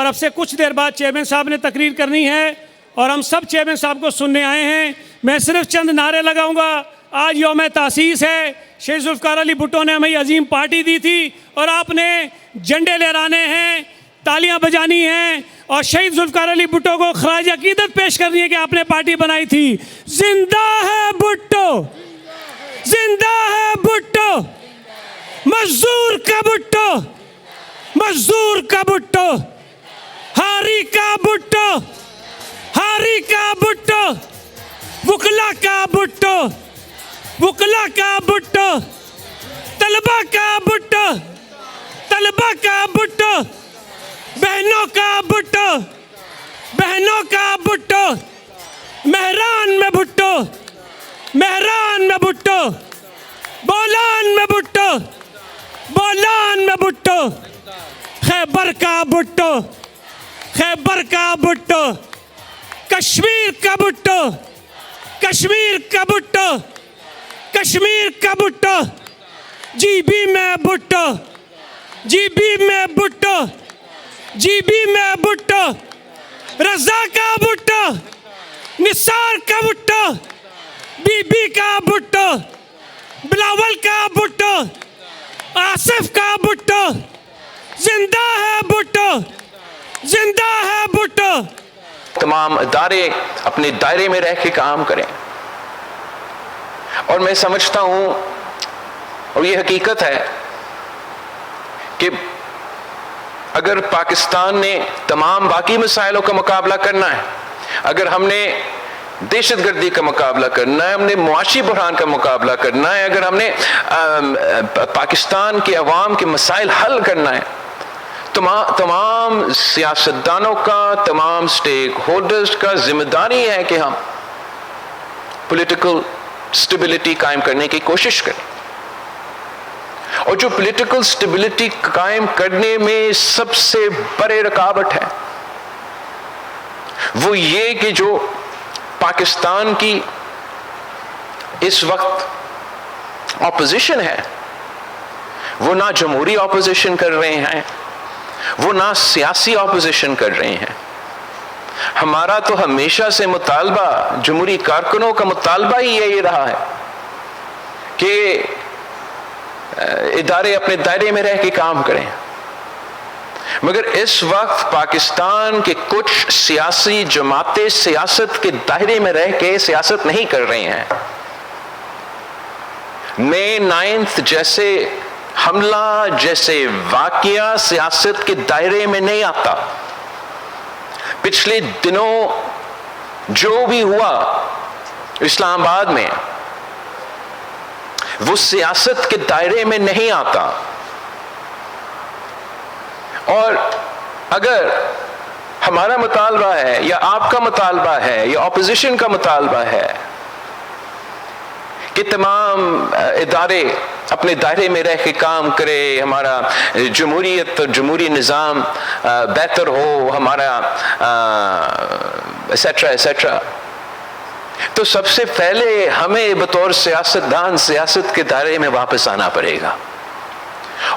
اور اب سے کچھ دیر بعد چیئرمین صاحب نے تقریر کرنی ہے اور ہم سب چیئرمین صاحب کو سننے آئے ہیں. میں صرف چند نعرے لگاؤں گا. آج یوم تاسیس ہے. شیخ ذوالفقار علی بھٹو نے ہمیں عظیم پارٹی دی تھی اور آپ نے جھنڈے لہرانے ہیں, تالیاں بجانی ہیں اور شہید ذوالفقار علی بھٹو کو خراج عقیدت پیش کرنی ہے کہ آپ نے پارٹی بنائی تھی. زندہ ہے بھٹو, زندہ ہے بھٹو, مزدور کا بھٹو, مزدور کا بھٹو, ہاری کا بھٹو, ہاری کا بھٹو, وکلا کا بھٹو, وکلا کا بھٹو, طلبہ کا بھٹو, طلبہ کا بھٹو, بہنوں کا بھٹو, بہنوں کا بھٹو, مہران میں بھٹو, مہران میں بھٹو, بولان میں بھٹو, بولان میں بھٹو, خیبر کا بھٹو, خیبر کا بھٹو, کشمیر کا بھٹو, کشمیر کا بھٹو, کشمیر کا بھٹو, جی بی میں بھٹو, جی بی میں بھٹو, جی بی میں بھٹو, رضا کا بھٹو, نثار کا بھٹو, بی بی کا بھٹو, بلاول کا بھٹو, آصف کا بھٹو, زندہ ہے بھٹو, زندہ ہے بھٹو. تمام ادارے اپنے دائرے میں رہ کے کام کریں. اور میں سمجھتا ہوں اور یہ حقیقت ہے کہ اگر پاکستان نے تمام باقی مسائلوں کا مقابلہ کرنا ہے, اگر ہم نے دہشت گردی کا مقابلہ کرنا ہے, ہم نے معاشی بحران کا مقابلہ کرنا ہے, اگر ہم نے پاکستان کے عوام کے مسائل حل کرنا ہے, تمام سیاستدانوں کا, تمام سٹیک ہولڈرز کا ذمہ داری ہے کہ ہم پولیٹیکل سٹیبلٹی قائم کرنے کی کوشش کریں. اور جو پولیٹیکل سٹیبلٹی قائم کرنے میں سب سے بڑے رکاوٹ ہے وہ یہ کہ جو پاکستان کی اس وقت اپوزیشن ہے وہ نہ جمہوری اپوزیشن کر رہے ہیں, وہ نہ سیاسی اپوزیشن کر رہے ہیں. ہمارا تو ہمیشہ سے مطالبہ, جمہوری کارکنوں کا مطالبہ ہی یہی رہا ہے کہ ادارے اپنے دائرے میں رہ کے کام کریں. مگر اس وقت پاکستان کے کچھ سیاسی جماعتیں سیاست کے دائرے میں رہ کے سیاست نہیں کر رہی ہیں. مئی 9 جیسے حملہ, جیسے واقعہ سیاست کے دائرے میں نہیں آتا. پچھلے دنوں جو بھی ہوا اسلام آباد میں وہ سیاست کے دائرے میں نہیں آتا. اور اگر ہمارا مطالبہ ہے یا آپ کا مطالبہ ہے یا اپوزیشن کا مطالبہ ہے کہ تمام ادارے اپنے دائرے میں رہ کے کام کرے, ہمارا جمہوریت اور جمہوری نظام بہتر ہو, ہمارا ایسیٹرا ایسیٹرا, تو سب سے پہلے ہمیں بطور سیاستدان سیاست کے دائرے میں واپس آنا پڑے گا.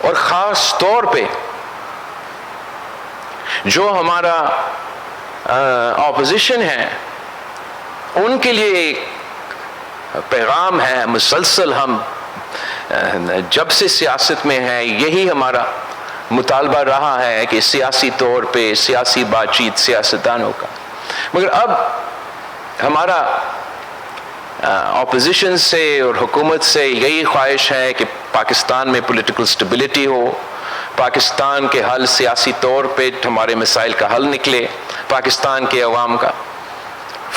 اور خاص طور پہ جو ہمارا اپوزیشن ہے ان کے لیے ایک پیغام ہے مسلسل. ہم جب سے سیاست میں ہیں یہی ہمارا مطالبہ رہا ہے کہ سیاسی طور پہ سیاسی بات چیت سیاستدانوں کا. مگر اب ہمارا اپوزیشن سے اور حکومت سے یہی خواہش ہے کہ پاکستان میں پولیٹیکل سٹیبلٹی ہو, پاکستان کے حل سیاسی طور پہ ہمارے مسائل کا حل نکلے, پاکستان کے عوام کا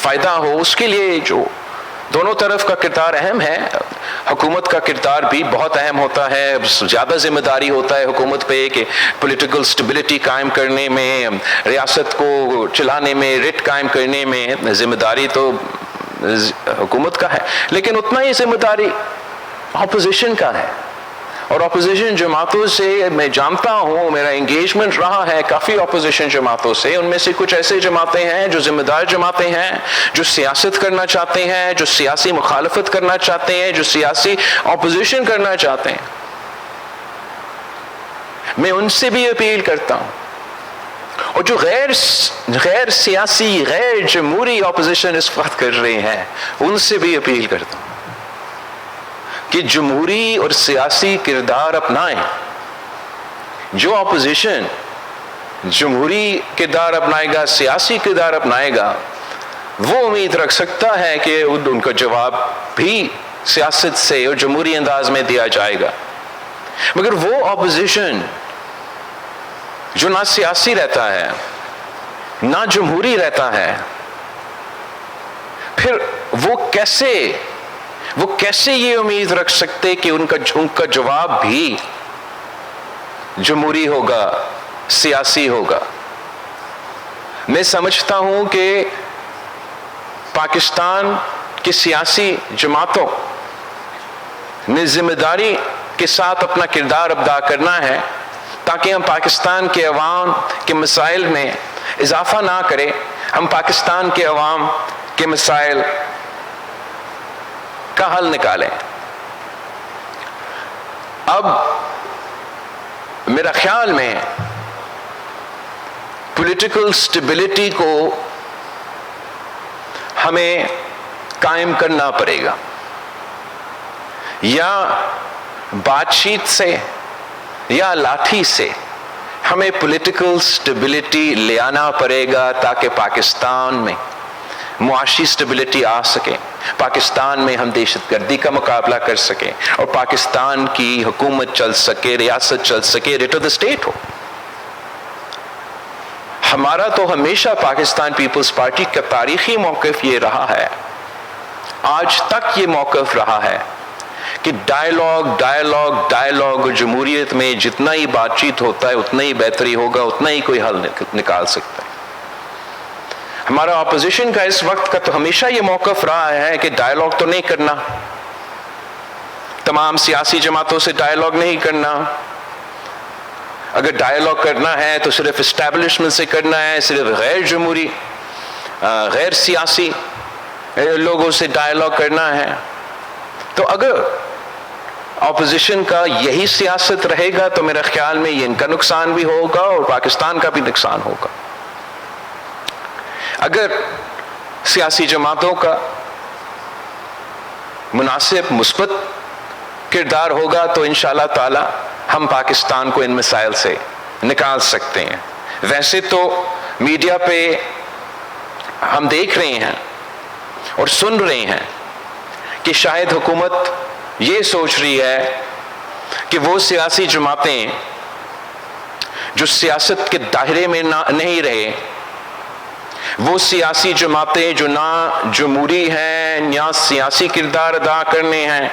فائدہ ہو. اس کے لیے جو دونوں طرف کا کردار اہم ہے, حکومت کا کردار بھی بہت اہم ہوتا ہے. زیادہ ذمہ داری ہوتا ہے حکومت پہ کہ پولیٹیکل سٹیبلٹی قائم کرنے میں, ریاست کو چلانے میں, ریٹ قائم کرنے میں ذمہ داری تو حکومت کا ہے, لیکن اتنا ہی ذمہ داری اپوزیشن کا ہے. اور اپوزیشن جماعتوں سے میں جانتا ہوں, میرا انگیجمنٹ رہا ہے کافی اپوزیشن جماعتوں سے. ان میں سے کچھ ایسے جماعتیں ہیں جو ذمہ دار جماعتیں ہیں, جو سیاست کرنا چاہتے ہیں, جو سیاسی مخالفت کرنا چاہتے ہیں, جو سیاسی اپوزیشن کرنا چاہتے ہیں. میں ان سے بھی اپیل کرتا ہوں اور جو غیر سیاسی غیر جمہوری اپوزیشن اس وقت کر رہے ہیں ان سے بھی اپیل کرتا ہوں کہ جمہوری اور سیاسی کردار اپنائیں. جو اپوزیشن جمہوری کردار اپنائے گا سیاسی کردار اپنائے گا وہ امید رکھ سکتا ہے کہ ان کا جواب بھی سیاست سے اور جمہوری انداز میں دیا جائے گا. مگر وہ اپوزیشن جو نہ سیاسی رہتا ہے نہ جمہوری رہتا ہے پھر وہ کیسے یہ امید رکھ سکتے کہ ان کا جواب بھی جمہوری ہوگا سیاسی ہوگا. میں سمجھتا ہوں کہ پاکستان کی سیاسی جماعتوں نے ذمہ داری کے ساتھ اپنا کردار ادا کرنا ہے تاکہ ہم پاکستان کے عوام کے مسائل میں اضافہ نہ کریں. ہم پاکستان کے عوام کے مسائل کا حل نکالیں. اب میرا خیال میں پولیٹیکل سٹیبلٹی کو ہمیں قائم کرنا پڑے گا. یا بات چیت سے یا لاٹھی سے ہمیں پولیٹیکل سٹیبلٹی لے آنا پڑے گا تاکہ پاکستان میں معاشی سٹیبلٹی آ سکے, پاکستان میں ہم دہشت گردی کا مقابلہ کر سکیں اور پاکستان کی حکومت چل سکے, ریاست چل سکے, ریٹ آف دا اسٹیٹ ہو. ہمارا تو ہمیشہ پاکستان پیپلز پارٹی کا تاریخی موقف یہ رہا ہے, آج تک یہ موقف رہا ہے کہ ڈائیلاگ اور جمہوریت میں جتنا ہی بات چیت ہوتا ہے اتنا ہی بہتری ہوگا, اتنا ہی کوئی حل نکال سکتا ہے. ہمارا اپوزیشن کا اس وقت کا تو ہمیشہ یہ موقف رہا ہے کہ ڈائیلاگ تو نہیں کرنا, تمام سیاسی جماعتوں سے ڈائیلاگ نہیں کرنا, اگر ڈائیلاگ کرنا ہے تو صرف اسٹیبلشمنٹ سے کرنا ہے, صرف غیر جمہوری غیر سیاسی لوگوں سے ڈائیلاگ کرنا ہے. تو اگر اپوزیشن کا یہی سیاست رہے گا تو میرے خیال میں یہ ان کا نقصان بھی ہوگا اور پاکستان کا بھی نقصان ہوگا. اگر سیاسی جماعتوں کا مناسب مثبت کردار ہوگا تو انشاءاللہ تعالی ہم پاکستان کو ان مسائل سے نکال سکتے ہیں. ویسے تو میڈیا پہ ہم دیکھ رہے ہیں اور سن رہے ہیں کہ شاید حکومت یہ سوچ رہی ہے کہ وہ سیاسی جماعتیں جو سیاست کے دائرے میں نہیں رہے, وہ سیاسی جماعتیں جو نہ جمہوری ہیں نہ سیاسی کردار ادا کرنے ہیں,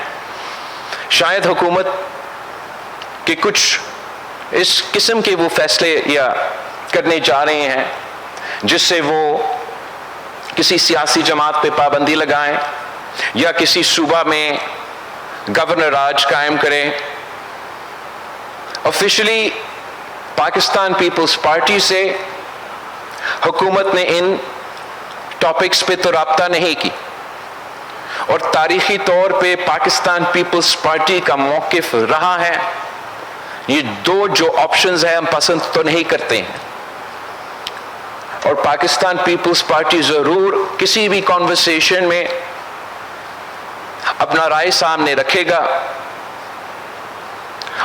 شاید حکومت کے کچھ اس قسم کے وہ فیصلے یا کرنے جا رہے ہیں جس سے وہ کسی سیاسی جماعت پہ پابندی لگائیں یا کسی صوبہ میں گورنر راج قائم کریں. آفیشلی پاکستان پیپلز پارٹی سے حکومت نے ان ٹاپکس پہ تو رابطہ نہیں کی اور تاریخی طور پہ پاکستان پیپلز پارٹی کا موقف رہا ہے یہ دو جو آپشنز ہیں ہم پسند تو نہیں کرتے ہیں, اور پاکستان پیپلز پارٹی ضرور کسی بھی کانورسیشن میں اپنا رائے سامنے رکھے گا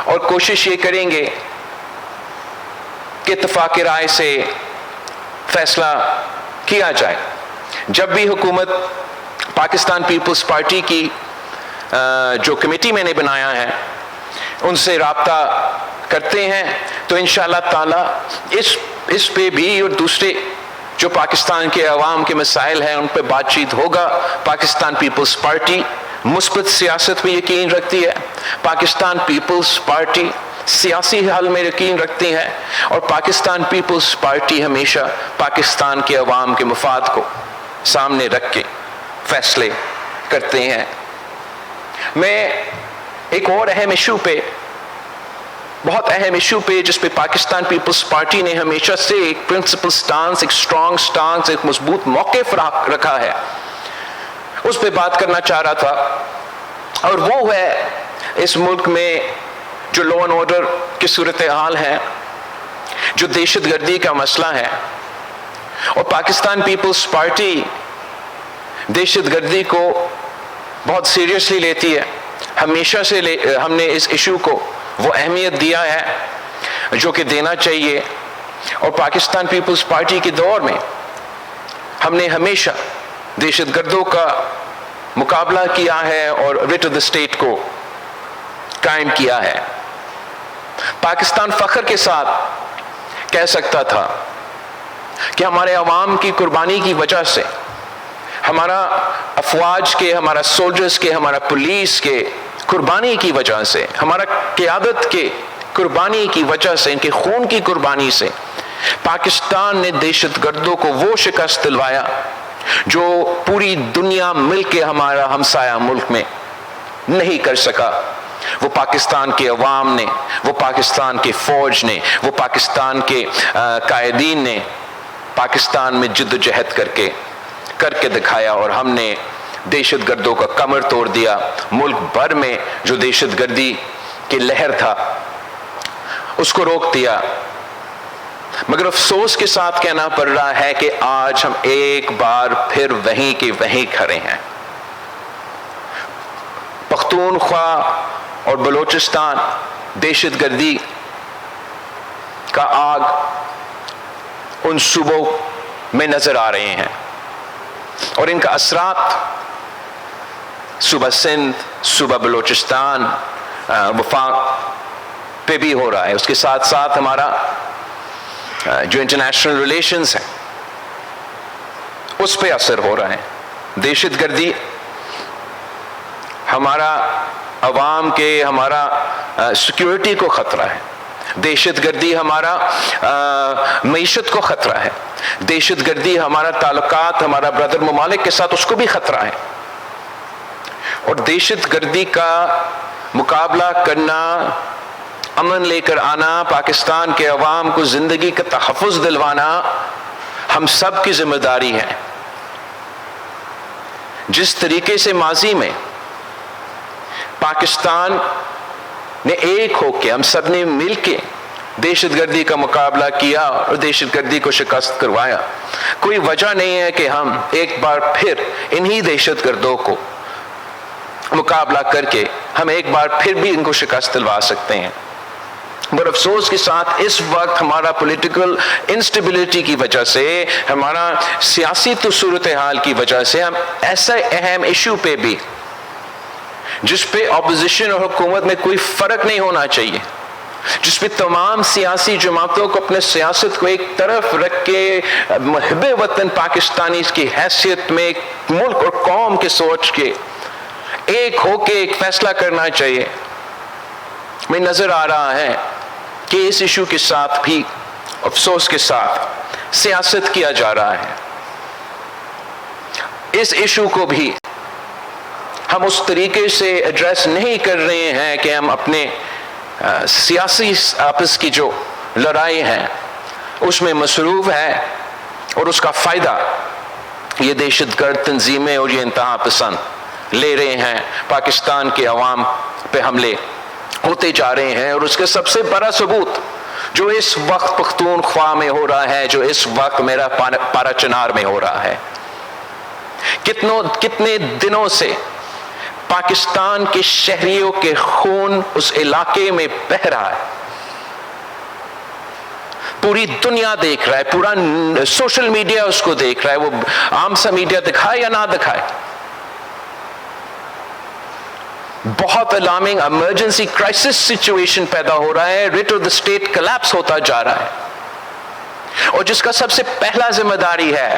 اور کوشش یہ کریں گے کہ اتفاق رائے سے فیصلہ کیا جائے. جب بھی حکومت پاکستان پیپلز پارٹی کی جو کمیٹی میں نے بنایا ہے ان سے رابطہ کرتے ہیں تو انشاءاللہ تعالی اس پہ بھی اور دوسرے جو پاکستان کے عوام کے مسائل ہیں ان پہ بات چیت ہوگا. پاکستان پیپلز پارٹی مثبت سیاست میں یقین رکھتی ہے, پاکستان پیپلز پارٹی سیاسی حل میں یقین رکھتی ہے اور پاکستان پیپلز پارٹی ہمیشہ پاکستان کے عوام کے مفاد کو سامنے رکھ کے فیصلے کرتے ہیں. میں ایک اور اہم ایشو پہ بہت اہم ایشو پہ جس پہ پاکستان پیپلز پارٹی نے ہمیشہ سے ایک پرنسپل سٹانس, ایک سٹرانگ سٹانس, ایک مضبوط موقف رکھا ہے, اس پہ بات کرنا چاہ رہا تھا. اور وہ ہے اس ملک میں جو لا اینڈ آرڈر کی صورتحال ہے, جو دہشت گردی کا مسئلہ ہے، اور پاکستان پیپلز پارٹی دہشت گردی کو بہت سیریسلی لیتی ہے. ہمیشہ سے ہم نے اس ایشو کو وہ اہمیت دیا ہے جو کہ دینا چاہیے، اور پاکستان پیپلز پارٹی کے دور میں ہم نے ہمیشہ دہشت گردوں کا مقابلہ کیا ہے اور ریٹ آف دا اسٹیٹ کو قائم کیا ہے. پاکستان فخر کے ساتھ کہہ سکتا تھا کہ ہمارے عوام کی قربانی کی وجہ سے، ہمارا افواج کے، ہمارا سولجرز کے، ہمارا پولیس کے قربانی کی وجہ سے، ہمارا قیادت کے قربانی کی وجہ سے، ان کے خون کی قربانی سے پاکستان نے دہشت گردوں کو وہ شکست دلوایا جو پوری دنیا مل کے ہمارا ہمسایہ ملک میں نہیں کر سکا. وہ پاکستان کے عوام نے، وہ پاکستان کے فوج نے، وہ پاکستان کے قائدین نے پاکستان میں جد و جہد کر کے دکھایا، اور ہم نے دہشت گردوں کا کمر توڑ دیا. ملک بھر میں جو دہشت گردی کی لہر تھا اس کو روک دیا. مگر افسوس کے ساتھ کہنا پڑ رہا ہے کہ آج ہم ایک بار پھر وہیں کے وہیں کھڑے ہیں. پختونخوا اور بلوچستان دہشت گردی کا آگ ان صوبوں میں نظر آ رہے ہیں، اور ان کا اثرات صوبہ سندھ، صوبہ بلوچستان، وفاق پہ بھی ہو رہا ہے. اس کے ساتھ ساتھ ہمارا جو انٹرنیشنل ریلیشنز ہیں اس پہ اثر ہو رہا ہے. دہشت گردی ہمارا عوام کے، ہمارا سیکیورٹی کو خطرہ ہے. دہشت گردی ہمارا معیشت کو خطرہ ہے. دہشت گردی ہمارا تعلقات ہمارا برادر ممالک کے ساتھ اس کو بھی خطرہ ہے. اور دہشت گردی کا مقابلہ کرنا، امن لے کر آنا، پاکستان کے عوام کو زندگی کا تحفظ دلوانا ہم سب کی ذمہ داری ہے. جس طریقے سے ماضی میں پاکستان نے ایک ہو کے، ہم سب نے مل کے دہشت گردی کا مقابلہ کیا اور دہشت گردی کو شکست کروایا، کوئی وجہ نہیں ہے کہ ہم ایک بار پھر انہی دہشت گردوں کو مقابلہ کر کے ہم ایک بار پھر بھی ان کو شکست دلوا سکتے ہیں. بڑے افسوس کے ساتھ اس وقت ہمارا پولیٹیکل انسٹیبلٹی کی وجہ سے، ہمارا سیاسی صورتحال کی وجہ سے، ہم ایسے اہم ایشو پہ بھی جس پہ اپوزیشن اور حکومت میں کوئی فرق نہیں ہونا چاہیے، جس پہ تمام سیاسی جماعتوں کو اپنے سیاست کو ایک طرف رکھ کے محب وطن پاکستانی کی حیثیت میں ملک اور قوم کے سوچ کے ایک ہو کے ایک فیصلہ کرنا چاہیے. میں نظر آ رہا ہے کہ اس ایشو کے ساتھ بھی افسوس کے ساتھ سیاست کیا جا رہا ہے. اس ایشو کو بھی ہم اس طریقے سے ایڈریس نہیں کر رہے ہیں کہ ہم اپنے سیاسی آپس کی جو لڑائی ہے اس میں مصروف ہے، اور اس کا فائدہ یہ دہشت گرد تنظیمیں اور یہ انتہا پسند لے رہے ہیں. پاکستان کے عوام پہ حملے ہوتے جا رہے ہیں، اور اس کا سب سے بڑا ثبوت جو اس وقت پختونخوا میں ہو رہا ہے، جو اس وقت میرا پارا چنار میں ہو رہا ہے. کتنے دنوں سے پاکستان کے شہریوں کے خون اس علاقے میں بہہ رہا ہے. پوری دنیا دیکھ رہا ہے، پورا سوشل میڈیا اس کو دیکھ رہا ہے، وہ عام سا میڈیا دکھائے یا نہ دکھائے. بہت الارمنگ ایمرجنسی کرائسس سچویشن پیدا ہو رہا ہے، rate of the state collapse ہوتا جا رہا ہے، اور جس کا سب سے پہلا ذمہ داری ہے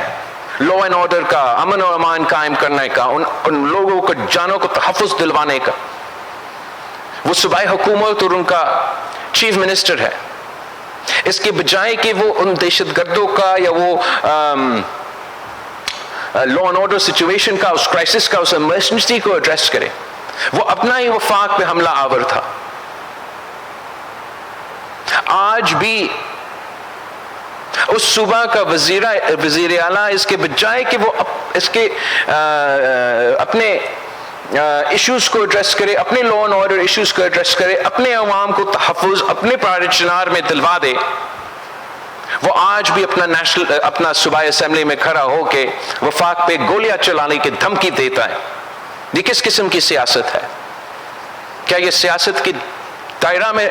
لا اینڈ آرڈر کا، امن و امان قائم کرنے کا، ان لوگوں کو جانوں کو تحفظ دلوانے کا، وہ صوبائی حکومت اور ان کا چیف منسٹر ہے. اس کے بجائے کہ وہ ان دہشت گردوں کا یا وہ لا اینڈ آرڈر سچویشن کا، اس کرائسس کا، اس ایمرجنسی کو ایڈریس کرے، وہ اپنا ہی وفاق پہ حملہ آور تھا. آج بھی اس صوبہ کا وزیر اعلیٰ اس کے بجائے کہ وہ اس کے اپنے ایشوز کو ایڈریس کرے، اپنے لا اینڈ آرڈر ایشوز کو ایڈریس کرے، اپنے عوام کو تحفظ اپنے پارے چنار میں دلوا دے، وہ آج بھی اپنا صوبائی اسمبلی میں کھڑا ہو کے وفاق پہ گولیاں چلانے کی دھمکی دیتا ہے. یہ کس قسم کی سیاست ہے؟ کیا یہ سیاست کی دائرہ میں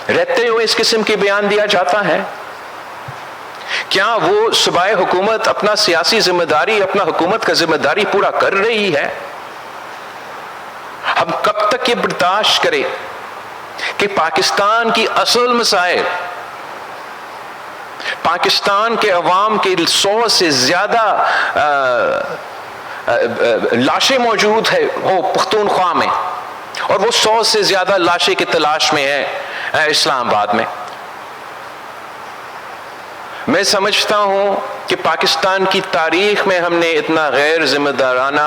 رہتے ہوئے اس قسم کی بیان دیا جاتا ہے؟ کیا وہ صوبائی حکومت اپنا سیاسی ذمہ داری، اپنا حکومت کا ذمہ داری پورا کر رہی ہے؟ ہم کب تک یہ برداشت کریں کہ پاکستان کی اصل مسائل، پاکستان کے عوام کے 100 سے زیادہ لاشیں موجود ہو پختونخوا میں، اور وہ 100 سے زیادہ لاشیں کی تلاش میں ہے اسلام آباد میں. میں سمجھتا ہوں کہ پاکستان کی تاریخ میں ہم نے اتنا غیر ذمہ دارانہ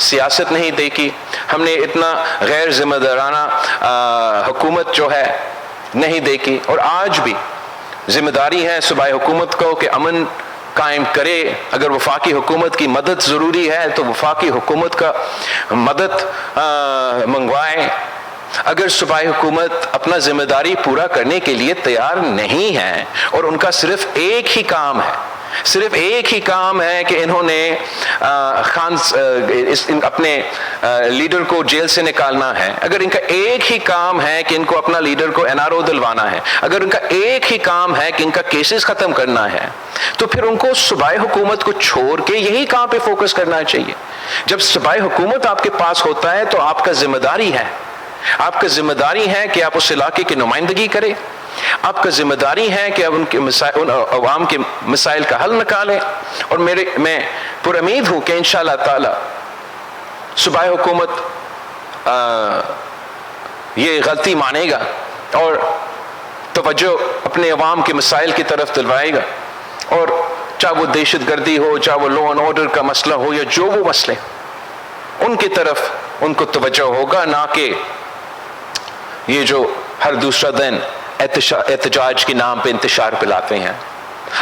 سیاست نہیں دیکھی، ہم نے اتنا غیر ذمہ دارانہ حکومت جو ہے نہیں دیکھی. اور آج بھی ذمہ داری ہے صوبائی حکومت کو کہ امن قائم کرے. اگر وفاقی حکومت کی مدد ضروری ہے تو وفاقی حکومت کا مدد منگوائے. اگر صوبائی حکومت اپنا ذمہ داری پورا کرنے کے لیے تیار نہیں ہے اور ان کا صرف ایک ہی کام ہے کہ انہوں نے اپنے لیڈر کو جیل سے نکالنا ہے، اگر ان کا ایک ہی کام ہے کہ ان کو اپنا لیڈر کو NRO دلوانا ہے، اگر ان کا ایک ہی کام ہے کہ ان کا کیسز ختم کرنا ہے، تو پھر ان کو صوبائی حکومت کو چھوڑ کے یہی کام پہ فوکس کرنا چاہیے. جب صوبائی حکومت آپ کے پاس ہوتا ہے تو آپ کا ذمہ داری ہے کہ آپ اس علاقے کی نمائندگی کریں. آپ کا ذمہ داری ہے کہ آپ ان عوام کے مسائل کا حل نکالیں. اور میں پر امید ہوں کہ انشاءاللہ تعالی صوبائی حکومت یہ غلطی مانے گا اور توجہ اپنے عوام کے مسائل کی طرف دلوائے گا. اور چاہے وہ دہشت گردی ہو، چاہے وہ لا اینڈ آرڈر کا مسئلہ ہو، یا جو وہ مسئلے ان کی طرف ان کو توجہ ہوگا، نہ کہ یہ جو ہر دوسرا دن احتجاج کے نام پہ انتشار پلاتے ہیں.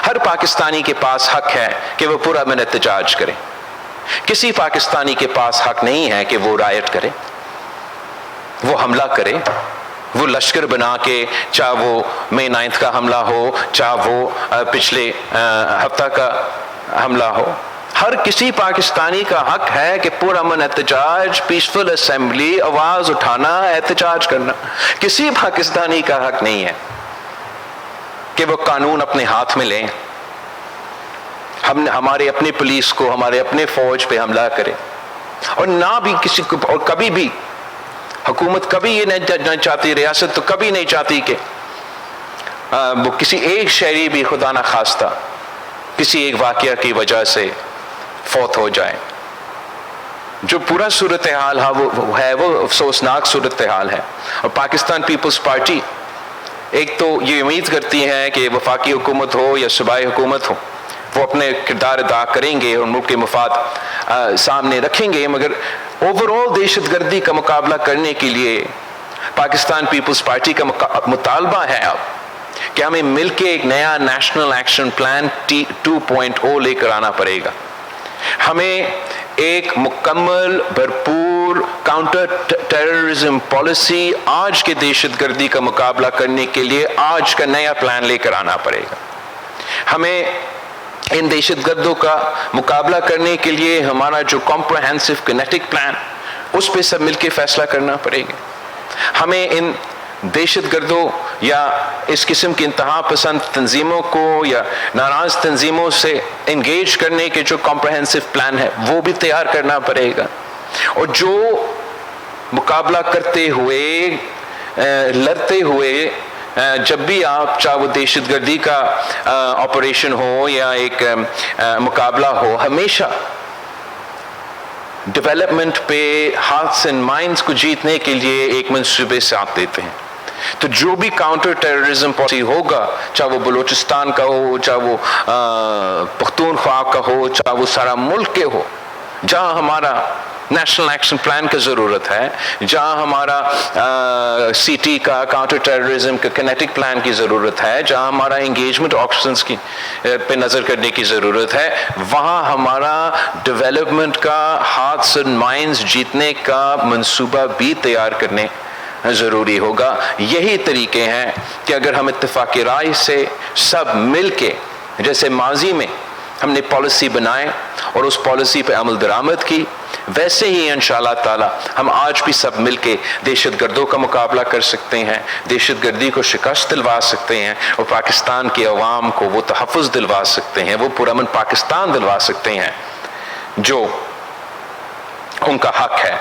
ہر پاکستانی کے پاس حق ہے کہ وہ پورا من احتجاج کرے. کسی پاکستانی کے پاس حق نہیں ہے کہ وہ رائٹ کرے، وہ حملہ کرے، وہ لشکر بنا کے، چاہے وہ مئی 9 کا حملہ ہو، چاہے وہ پچھلے ہفتہ کا حملہ ہو. ہر کسی پاکستانی کا حق ہے کہ پورا من احتجاج، پیسفل اسمبلی، آواز اٹھانا، احتجاج کرنا. کسی پاکستانی کا حق نہیں ہے کہ وہ قانون اپنے ہاتھ میں لیں، ہمارے اپنے پولیس کو، ہمارے اپنے فوج پہ حملہ کرے. اور نہ بھی کسی کو، اور کبھی بھی حکومت کبھی یہ نہیں چاہتی، ریاست تو کبھی نہیں چاہتی کہ وہ کسی ایک شہری بھی خدا نہ خواستہ کسی ایک واقعہ کی وجہ سے فوت ہو جائے. جو پورا صورتحال ہے وہ افسوسناک صورتحال ہے. اور پاکستان پیپلز پارٹی ایک تو یہ امید کرتی ہے کہ وفاقی حکومت ہو یا صوبائی حکومت ہو، وہ اپنے کردار ادا کریں گے اور ملک کے مفاد سامنے رکھیں گے. مگر اوور آل دہشت گردی کا مقابلہ کرنے کے لیے پاکستان پیپلز پارٹی کا مطالبہ ہے اب کہ ہمیں مل کے ایک نیا نیشنل ایکشن پلان 2.0 لے کر آنا پڑے گا. ہمیں ایک مکمل بھرپور کاؤنٹر ٹیررزم پالیسی آج کے دہشت گردی کا مقابلہ کرنے کے لیے آج کا نیا پلان لے کر آنا پڑے گا. ہمیں ان دہشت گردوں کا مقابلہ کرنے کے لیے ہمارا جو کمپریہنسو کینیٹک پلان، اس پہ سب مل کے فیصلہ کرنا پڑے گا. ہمیں ان دہشت گردوں یا اس قسم کی انتہا پسند تنظیموں کو یا ناراض تنظیموں سے انگیج کرنے کے جو کمپریہنسو پلان ہے وہ بھی تیار کرنا پڑے گا. اور جو مقابلہ کرتے ہوئے، لڑتے ہوئے، جب بھی آپ، چاہے وہ دہشت گردی کا آپریشن ہو یا ایک مقابلہ ہو، ہمیشہ ڈیولپمنٹ پہ ہارٹس اینڈ مائنڈس کو جیتنے کے لیے ایک منصوبے ساتھ دیتے ہیں. تو جو بھی کاؤنٹر ٹیررزم پالیسی ہوگا، چاہے وہ بلوچستان کا ہو، چاہے وہ پختونخوا کا ہو، چاہے وہ سارا ملک کے ہو، جہاں ہمارا نیشنل ایکشن پلان کی ضرورت ہے، جہاں ہمارا CT کا کاؤنٹر ٹیررزم کا کینیٹک پلان کی ضرورت ہے، جہاں ہمارا انگیجمنٹ آپشنز کی پہ نظر کرنے کی ضرورت ہے، وہاں ہمارا ڈیولپمنٹ کا ہارٹس اینڈ مائنڈز جیتنے کا منصوبہ بھی تیار کرنے ضروری ہوگا۔ یہی طریقے ہیں کہ اگر ہم اتفاق رائے سے سب مل کے، جیسے ماضی میں ہم نے پالیسی بنائے اور اس پالیسی پہ عمل درآمد کی، ویسے ہی انشاءاللہ تعالی ہم آج بھی سب مل کے دہشت گردوں کا مقابلہ کر سکتے ہیں، دہشت گردی کو شکست دلوا سکتے ہیں، اور پاکستان کے عوام کو وہ تحفظ دلوا سکتے ہیں، وہ پرامن پاکستان دلوا سکتے ہیں جو ان کا حق ہے۔